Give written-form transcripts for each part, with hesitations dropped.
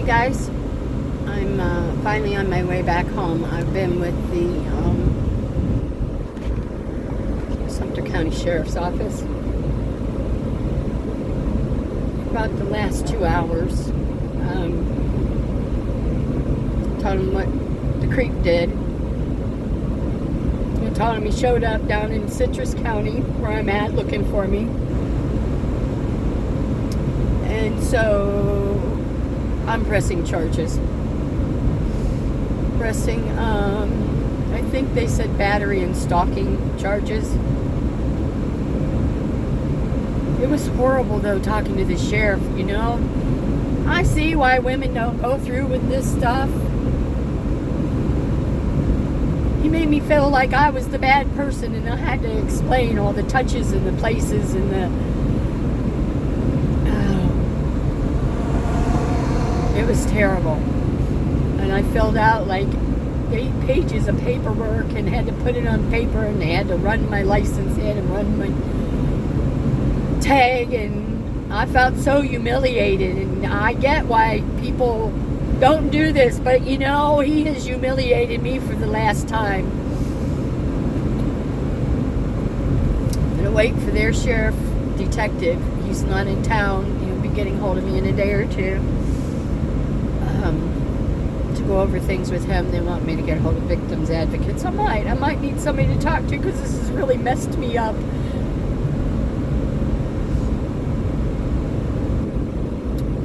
guys, I'm finally on my way back home. I've been with the Sumter County Sheriff's Office for about the last 2 hours. Told him what the creep did. I told him he showed up down in Citrus County, where I'm at, looking for me. And so I'm pressing charges. I think they said battery and stalking charges. It was horrible, though, talking to the sheriff, you know. I see why women don't go through with this stuff. He made me feel like I was the bad person, and I had to explain all the touches and the places and the... It was terrible. And I filled out like 8 pages of paperwork and had to put it on paper, and they had to run my license in and run my tag, and I felt so humiliated. And I get why people don't do this, but you know, he has humiliated me for the last time. I'm gonna wait for their sheriff detective. He's not in town. He'll be getting hold of me in a day or two. To go over things with him. They want me to get hold of victims advocates. I might need somebody to talk to, because this has really messed me up.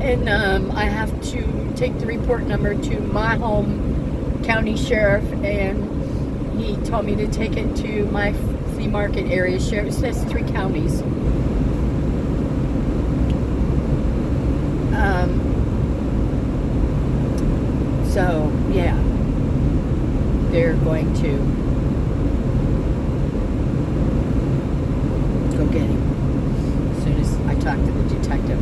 And I have to take the report number to my home county sheriff, and he told me to take it to my flea market area sheriff. It says 3 counties. So, yeah, they're going to go get him as soon as I talk to the detective.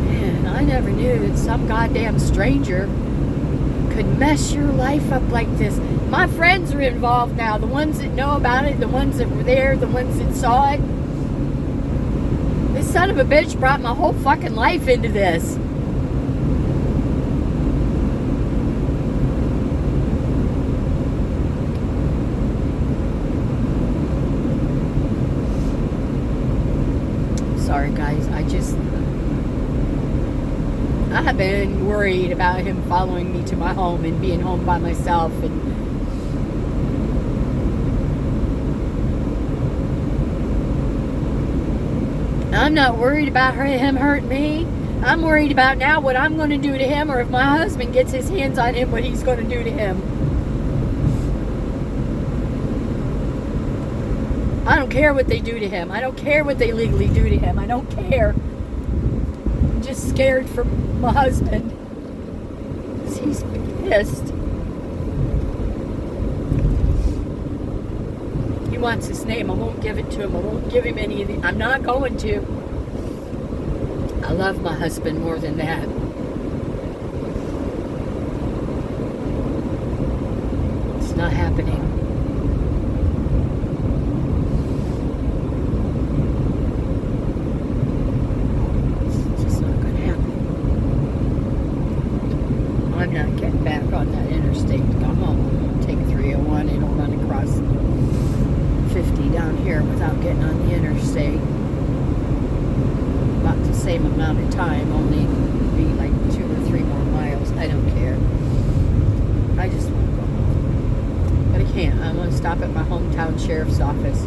Man, I never knew that some goddamn stranger could mess your life up like this. My friends are involved now, the ones that know about it, the ones that were there, the ones that saw it. This son of a bitch brought my whole fucking life into this. Sorry, guys. I have been worried about him following me to my home and being home by myself, and I'm not worried about him hurting me. I'm worried about now what I'm going to do to him, or if my husband gets his hands on him, what he's going to do to him. I don't care what they do to him. I don't care what they legally do to him. I don't care. I'm just scared for my husband, because he's pissed. He wants his name. I won't give it to him. I won't give him any of the... I'm not going to. I love my husband more than that. It's not happening. It's just not going to happen. I'm not getting back on that interstate to go home. I'm going to take 301. It'll run across 50 down here without getting on the interstate. About the same amount of time, only be like 2 or 3 more miles. I don't care. I just want to go home. But I can't. I'm going to stop at my hometown sheriff's office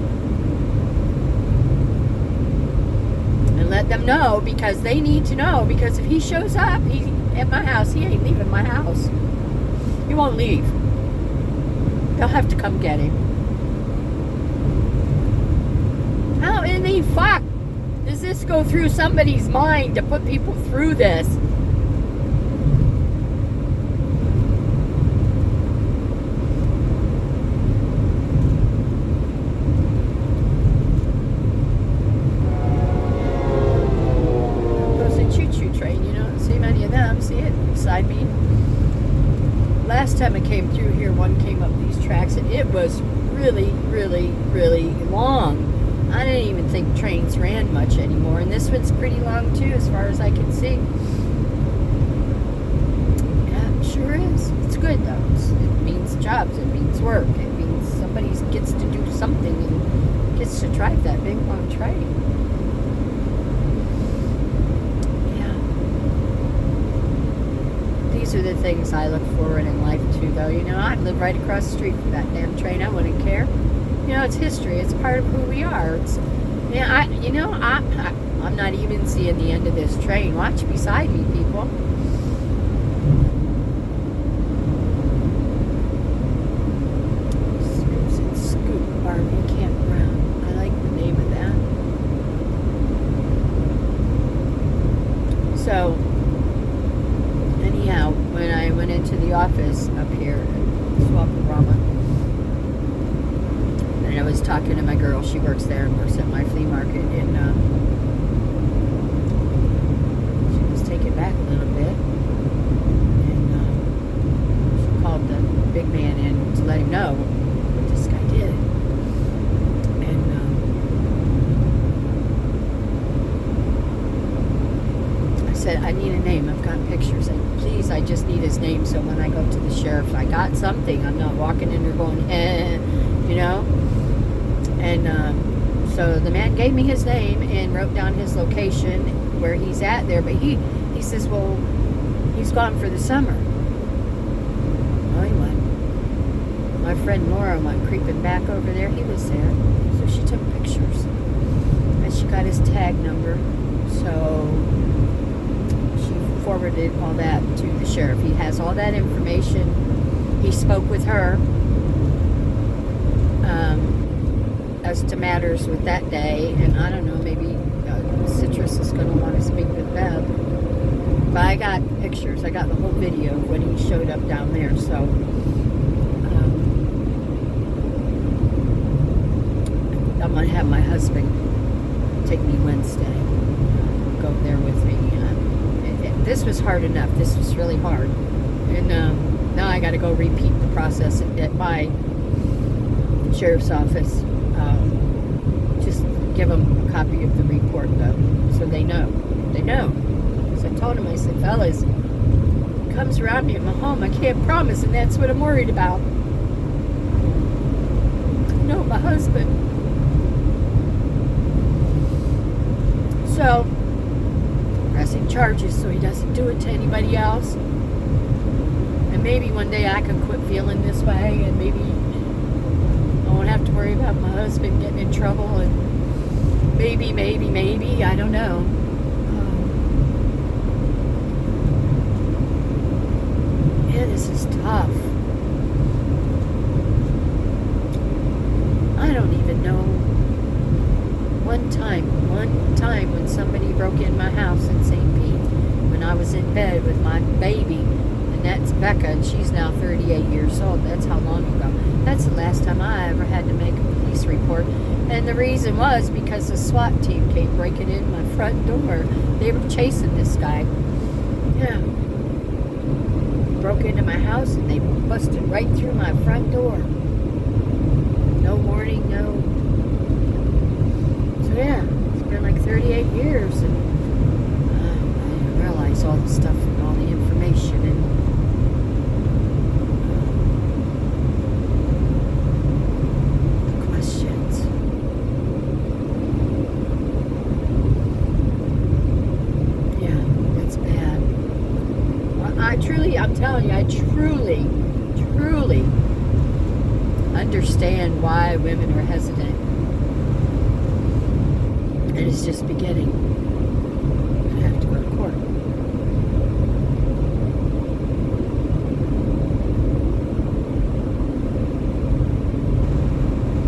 and let them know, because they need to know. Because if he shows up at my house, he ain't leaving my house. He won't leave. They'll have to come get him. How in the fuck does this go through somebody's mind to put people through this? There's a choo-choo train. You don't see many of them. See it beside me? Last time I came through here, one came up these tracks, and it was really, really, really long. I didn't even think trains ran much anymore, and this one's pretty long too, as far as I can see. Yeah, it sure is. It's good though. It means jobs. It means work. It means somebody gets to do something and gets to drive that big long train. These are the things I look forward in life to, though. You know, I'd live right across the street from that damn train. I wouldn't care. You know, it's history. It's part of who we are. I'm not even seeing the end of this train. Watch beside me, people. Susan Scoop RV Campground. I like the name of that. So, anyhow, when I went into the office up here at Swaparama, and I was talking to my girl, she works there and works at my flea market, and she was taken back a little bit, and she called the big man in to let him know what this guy did. And I said, I need a name. I've got pictures. Please, I just need his name, so when I go to the sheriff, I got something. I'm not walking in there going, you know. And so the man gave me his name and wrote down his location where he's at there. But he says, well, he's gone for the summer. No, he wasn't. My friend Laura went creeping back over there. He was there. So she took pictures. And she got his tag number. So she forwarded all that to the sheriff. He has all that information. He spoke with her as to matters with that day, and I don't know, maybe Citrus is going to want to speak with Bev. But I got pictures. I got the whole video of when he showed up down there. So I'm going to have my husband take me Wednesday, go there with me. This was hard enough. This was really hard. And now I got to go repeat the process at my sheriff's office. Just give them a copy of the report, though, so they know. They know. So I told him, I said, fellas, it comes around me at my home, I can't promise, and that's what I'm worried about. No, my husband. So, pressing charges so he doesn't do it to anybody else. And maybe one day I can quit feeling this way, and maybe I won't have to worry about my husband getting in trouble, and maybe, I don't know. Yeah, this is tough. I don't even know. One time when somebody broke in my house in St. Pete, when I was in bed with my baby, and that's Becca, and she's now 38 years old. That's how long ago. That's the last time I ever had to make a police report. And the reason was because the SWAT team came breaking in my front door. They were chasing this guy. Yeah. Broke into my house and they busted right through my front door. No warning, no. So yeah, it's been like 38 years, and I didn't realize all the stuff and all the information and I'm telling you, I truly understand why women are hesitant. And it's just beginning. I have to go to court.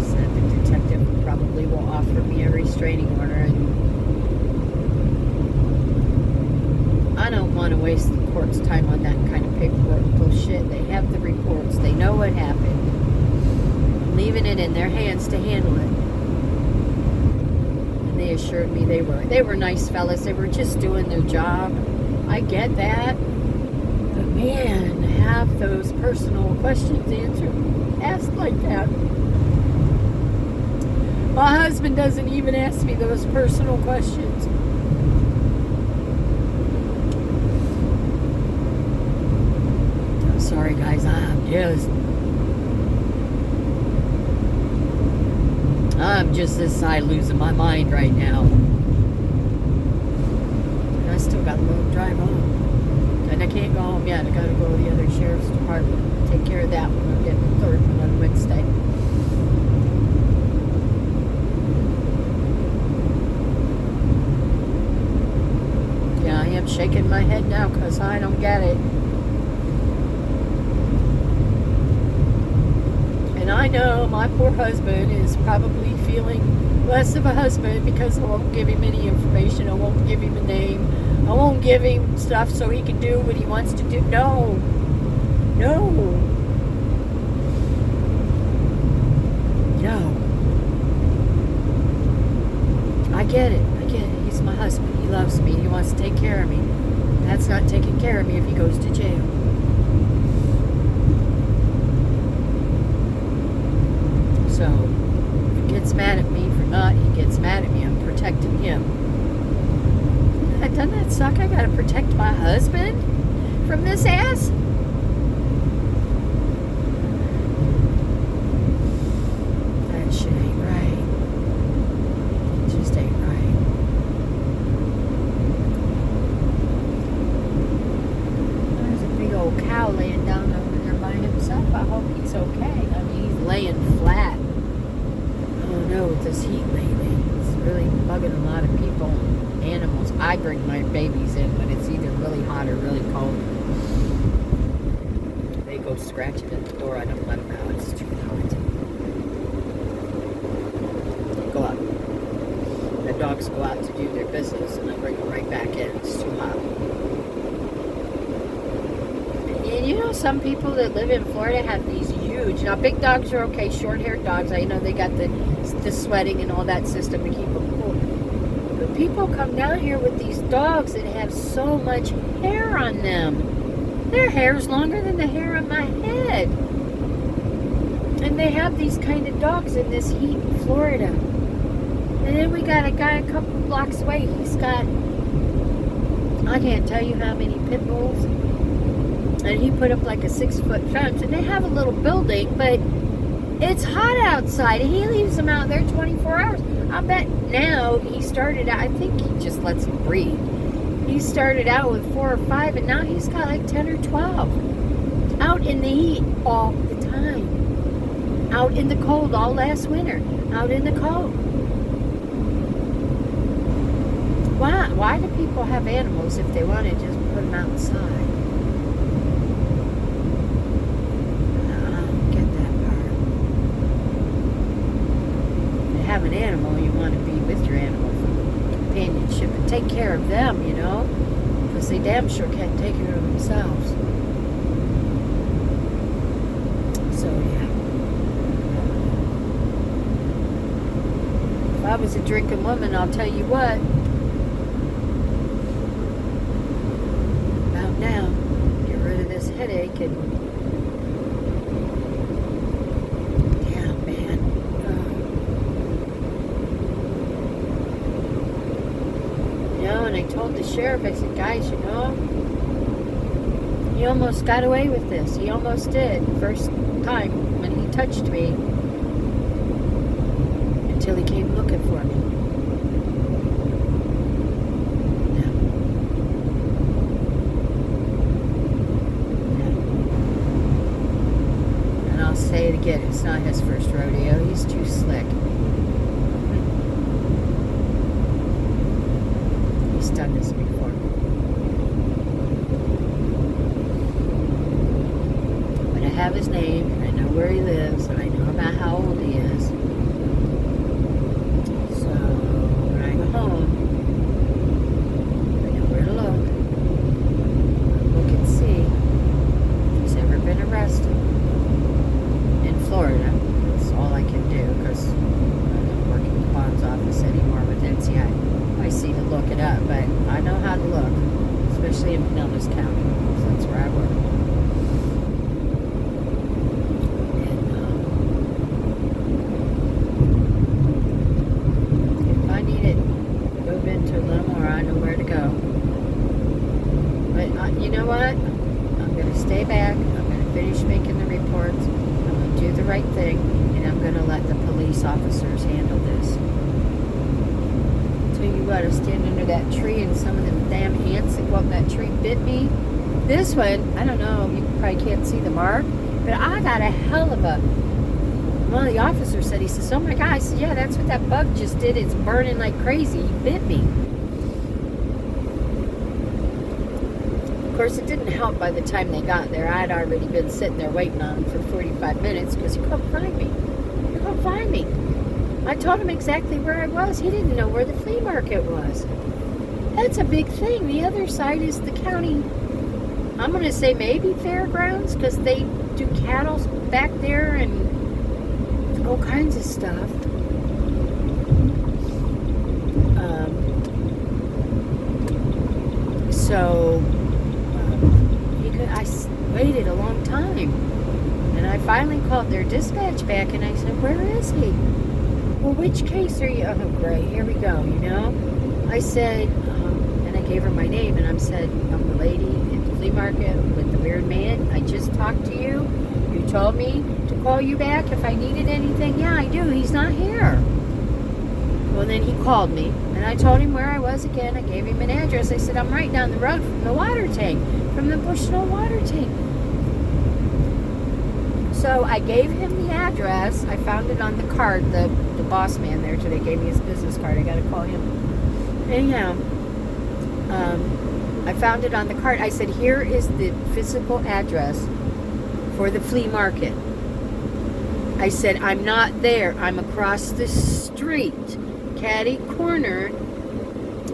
Said the detective probably will offer me a restraining order, and I don't want to waste the court's time on that kind of paperwork bullshit. They have the reports. They know what happened. I'm leaving it in their hands to handle it. And they assured me they were nice fellas. They were just doing their job. I get that. But man, have those personal questions asked like that. My husband doesn't even ask me those personal questions. I'm sorry, guys. I'm just this side losing my mind right now. And I still got a long drive home. And I can't go home yet. I gotta go to the other sheriff's department. Take care of that one. I'm getting the third one on Wednesday. Yeah, I am shaking my head now because I don't get it. And I know my poor husband is probably feeling less of a husband because I won't give him any information. I won't give him a name. I won't give him stuff so he can do what he wants to do. No. No. No. I get it. I get it. He's my husband. He loves me. He wants to take care of me. That's not taking care of me if he goes to jail. So, if he gets mad at me for not, he gets mad at me. I'm protecting him. Doesn't that suck? I gotta protect my husband from this ass? That shit ain't right. It just ain't right. There's a big old cow laying down over there by himself. I hope he's okay. I mean, he's laying flat. Oh no, with this heat lately, it's really bugging a lot of people. Animals. I bring my babies in when it's either really hot or really cold. They go scratching at the door. I don't let them out. It's too hot. They go out. The dogs go out to do their business and I bring them right back in. It's too hot. And you know, some people that live in Florida have these huge, now big dogs are okay, short-haired dogs. I know they got the sweating and all that system to keep them cool. But people come down here with these dogs that have so much hair on them. Their hair's longer than the hair on my head. And they have these kind of dogs in this heat in Florida. And then we got a guy a couple blocks away. He's got, I can't tell you how many pit bulls. And he put up like a 6-foot fence. And they have a little building, but it's hot outside. He leaves them out there 24 hours. I bet now he started out, I think he just lets them breed. He started out with 4 or 5, and now he's got like 10 or 12. Out in the heat all the time. Out in the cold all last winter. Out in the cold. Why do people have animals if they want to just put them outside? Have an animal, you want to be with your animal for companionship and take care of them, you know, because they damn sure can't take care of themselves. So yeah, if I was a drinking woman, I'll tell you what, about now, get rid of this headache and and I told the sheriff, I said, guys, you know, he almost got away with this. He almost did. First time when he touched me until he came looking for me. Yeah. Yeah. And I'll say it again, it's not his first rodeo. He's too slick. Done this before. But I have his name, I know where he lives, and I know about how old he is. So when I go home, I know where to look. Look and see if he's ever been arrested in Florida. That's all I can do because I don't work in the bond's office anymore with NCI. I see to look it up, but I know how to look, especially in Pinellas County, so that's where I work. And know what? I'm going to stay back. I'm going to finish making the reports. I'm going to do the right thing. And I'm going to let the police officers handle this. Tell you what, I was standing under that tree and some of them damn ants that go up that tree bit me. This one, I don't know, you probably can't see the mark, but I got a hell of a... One of the officers said, he says, oh my God. I said, yeah, that's what that bug just did. It's burning like crazy. He bit me. Of course, it didn't help by the time they got there. I had already been sitting there waiting on him for 45 minutes because he couldn't find me. He couldn't find me. I told him exactly where I was. He didn't know where the flea market was. That's a big thing. The other side is the county. I'm going to say maybe fairgrounds because they do cattle back there and all kinds of stuff. I waited a long time. And I finally called their dispatch back and I said, where is he? Well, which case are you? Oh, great. Here we go, you know? I said, and I gave her my name and I said, I'm the lady at the flea market with the weird man. I just talked to you. You told me to call you back if I needed anything. Yeah, I do. He's not here. Well, then he called me and I told him where I was again. I gave him an address. I said, I'm right down the road from the water tank, from the Bushnell water tank. So I gave him the address. I found it on the card. The boss man there today gave me his business card. I got to call him. Anyhow, I found it on the card. I said, here is the physical address for the flea market. I said, I'm not there. I'm across the street, catty corner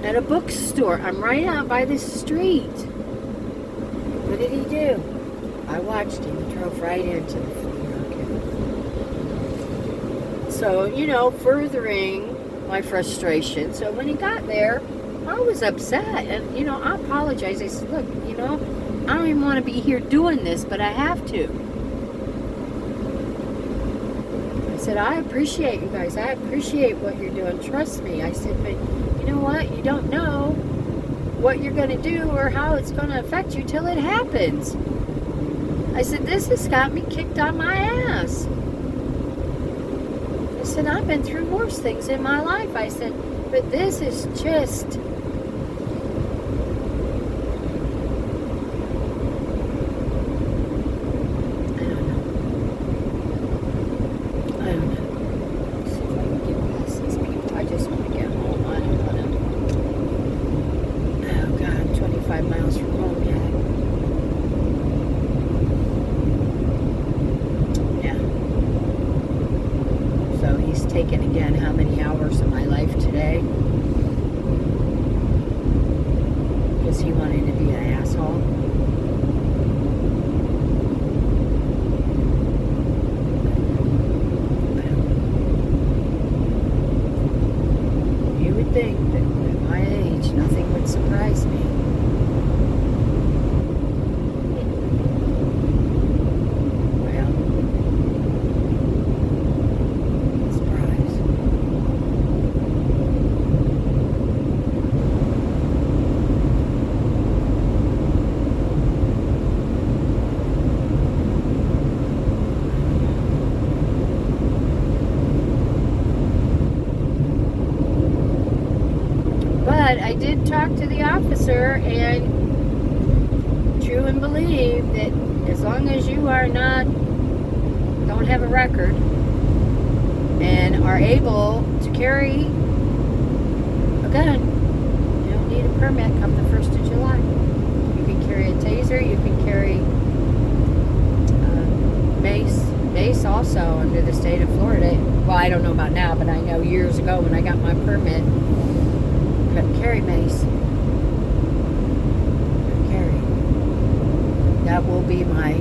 at a bookstore. I'm right out by the street. What did he do? I watched him. He drove right into the flea market. So, you know, furthering my frustration. So when he got there, I was upset. And, you know, I apologized. I said, look, you know, I don't even want to be here doing this, but I have to. I said, I appreciate you guys. I appreciate what you're doing. Trust me. I said, but you know what? You don't know what you're going to do or how it's going to affect you till it happens. I said, this has got me kicked on my ass. I said, I've been through worse things in my life. I said, but this is just... taken again how many hours of my life today because he wanted to be an asshole. You would think that at my age nothing would surprise me. But I did talk to the officer and true and believe that as long as you are not, don't have a record and are able to carry a gun, you don't need a permit come the 1st of July. You can carry a taser, you can carry mace also under the state of Florida. Well, I don't know about now, but I know years ago when I got my permit, couldn't carry mace. Couldn't carry. That will be my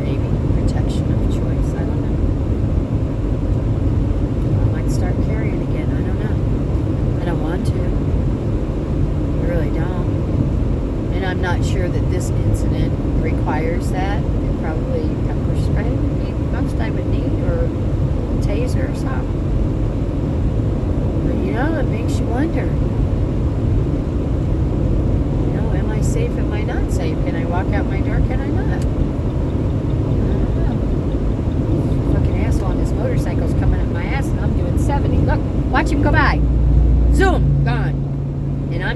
maybe protection of choice. I don't know. I might start carrying again. I don't know. I don't want to. I really don't. And I'm not sure that this incident requires that. It probably pepper spray would be most I would need, or taser or something. You know, it makes you wonder.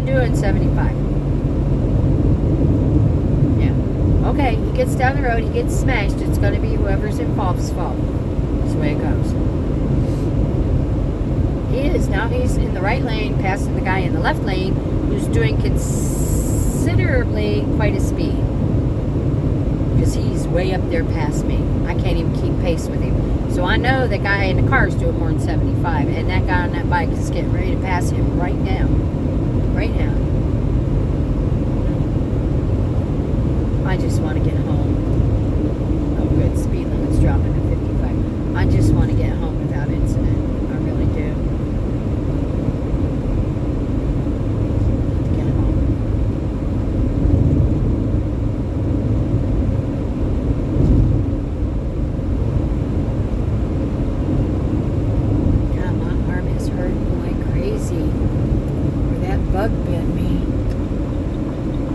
doing 75. Yeah. Okay, he gets down the road, he gets smashed. It's going to be whoever's involved's fault. That's the way it goes. He is. Now he's in the right lane, passing the guy in the left lane, who's doing considerably quite a speed. Because he's way up there past me. I can't even keep pace with him. So I know the guy in the car is doing more than 75, and that guy on that bike is getting ready to pass him right now. Right now. I just want to get home. Oh, good. Speed limit's dropping to 55. I just want to get home without incident. I really do. Get home. God, my arm is hurting like crazy. Where that bug bit me.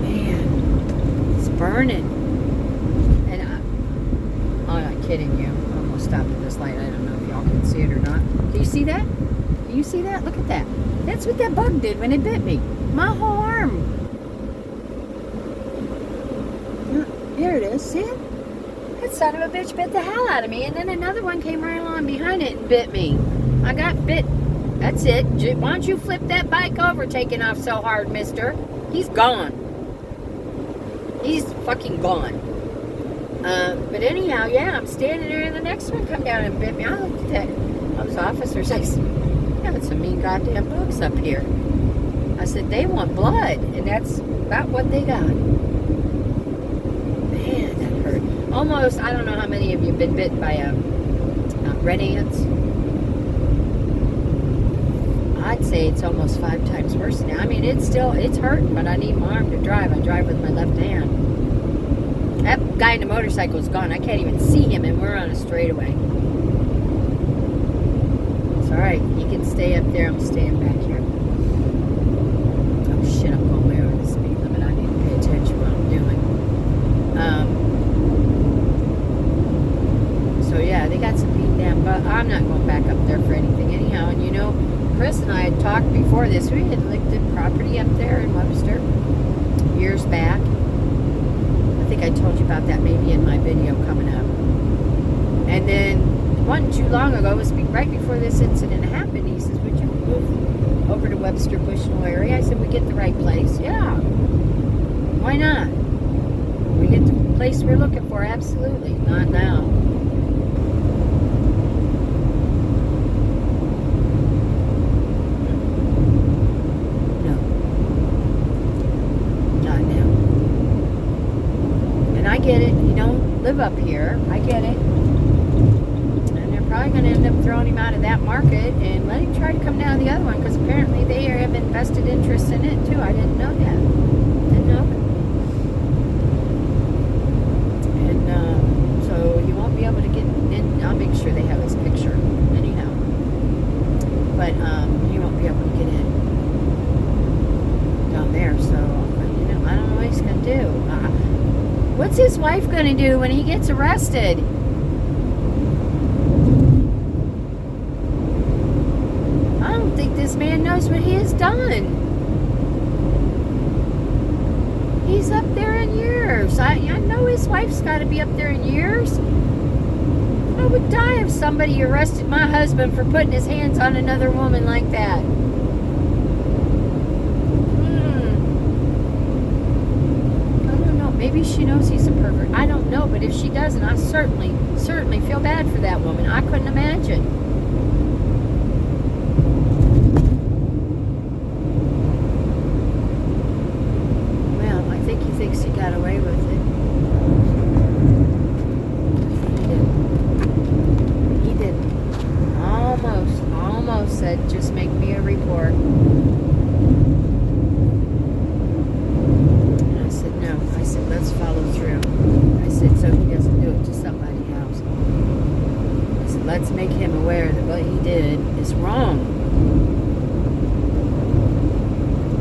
Man, it's burning. And I'm not kidding you. I almost stopped at this light. I don't know if y'all can see it or not. Do you see that? Can you see that? Look at that. That's what that bug did when it bit me. My whole arm. There it is. See it? That son of a bitch bit the hell out of me. And then another one came right along behind it and bit me. I got bit. That's it. Why don't you flip that bike over, taking off so hard, mister? He's gone. He's fucking gone. But anyhow, yeah, I'm standing there and the next one come down and bit me. I looked at those officers. I said, having some mean goddamn bugs up here. I said, they want blood. And that's about what they got. Man, that hurt. Almost, I don't know how many of you have been bitten by red ants. I'd say it's almost 5 times worse now. I mean, it's hurting, but I need my arm to drive. I drive with my left hand. That guy in the motorcycle is gone. I can't even see him, and we're on a straightaway. It's alright. He can stay up there. I'm staying back here. Oh, shit. I'm going way over the speed limit. I need to pay attention to what I'm doing. So, yeah, they got some beat down, but I'm not going back up there for anything anyhow. And, you know, Chris and I had talked before this. We had looked at property up there in Webster years back. I think I told you about that maybe in my video coming up. And then it wasn't too long ago, it was right before this incident happened, he says, would you move over to Webster Bushnell area? I said, we get the right place. Yeah. Why not? We get the place we're looking for, absolutely. Not now. No. Not now. And I get it. You don't live up here. I get it. And they're probably going to end up throwing him out of that market and let him try to come down the other one, because apparently they have invested interest in it too. I didn't know that. Didn't know it. And so he won't be able to get in. I'll make sure they have his picture anyhow. But he won't be able to get in down there. So, you know, I don't know what he's going to do. What's his wife going to do when he gets arrested? I don't think this man knows what he has done. He's up there in years. I know his wife's got to be up there in years. I would die if somebody arrested my husband for putting his hands on another woman like that. Maybe she knows he's a pervert. I don't know, but if she doesn't, I certainly feel bad for that woman. I couldn't imagine. Well, I think he thinks he got away with it. He didn't. Almost said, just make me a report. Let's follow through. I said, so he doesn't do it to somebody else. I said, let's make him aware that what he did is wrong.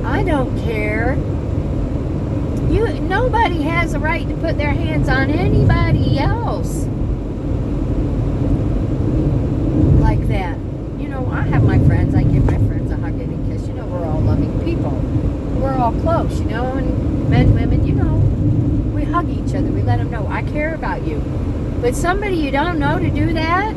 I don't care. Nobody has a right to put their hands on anybody else like that. You know, I have my friends. I give my friends a hug and a kiss. You know, we're all loving people. We're all close, you know, and men, women, you know, we hug each other. We let them know, I care about you. But somebody you don't know to do that,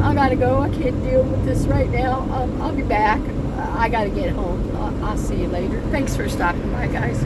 I gotta go. I can't deal with this right now. I'll be back. I gotta get home. I'll see you later. Thanks for stopping by, guys.